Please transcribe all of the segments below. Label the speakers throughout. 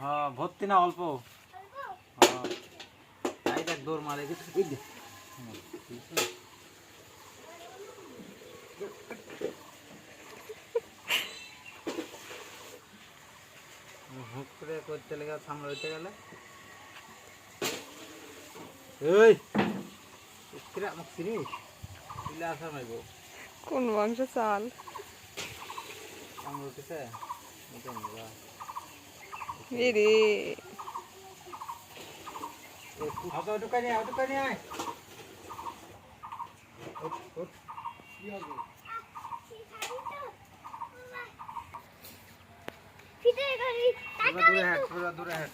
Speaker 1: হ্যাঁ ভর্তি না অল্প। হ্যাঁ এই দেখ দৌড় মারে এই দেখ হুক করে করতে লেগে সামনে হইতে গেলে এই কিরা মোক চিনিস ইলা আসা মাইব
Speaker 2: কোন মাংস চাল
Speaker 1: সামনে উঠেছে এটা নিবা
Speaker 2: এরে
Speaker 1: আচ্ছা দোকানে আয় কি হবে
Speaker 3: ফিতে করি
Speaker 1: দূরে হাট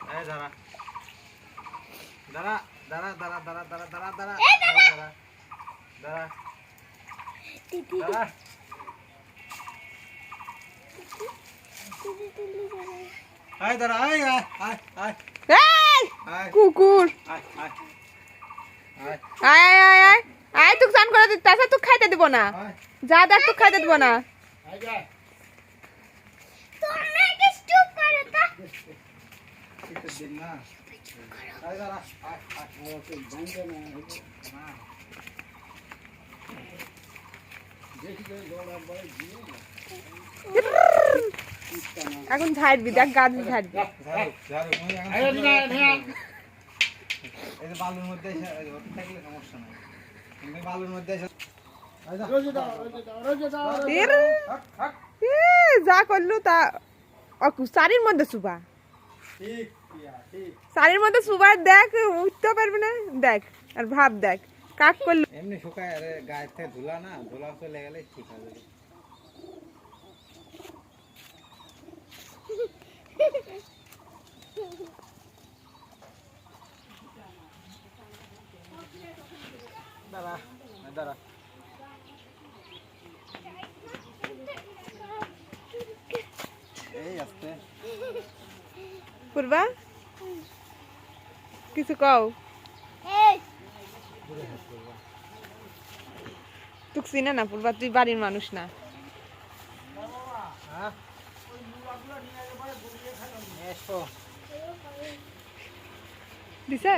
Speaker 1: এই দাঁড়া আয় দাঁড়া আয়
Speaker 2: কুকুর আয় তুক স্নান করে দিতে আসা তুক খাইতে দিব না যা দেখ তুক খাইতে দিব না
Speaker 3: তোমরা কি চুপ করো তা
Speaker 1: দিন না আয় দাঁড়া ওকে বন্ধ না
Speaker 2: এখন ঝাড়বি দেখ গাছ ঝাড়বি
Speaker 1: এই যে বালুর মধ্যে থাকলে সমস্যা নাই কিন্তু বালুর মধ্যে
Speaker 2: যা করলু তা শাড়ির মধ্যে শুবা শাড়ির মধ্যে শুবার দেখ উঠতে পারবি না দেখ আর ভাব দেখ কাক করলু
Speaker 1: এমনি শুকায় আরে গায়ের থেকে ধুলা না ধুলা চলে গেলে ঠিক হবে দাঁড়া এই আসতে
Speaker 2: পূর্বা কিছু কও
Speaker 3: এই
Speaker 2: তুক চিনে না পূর্বা তুই বাড়ির মানুষ না দিছে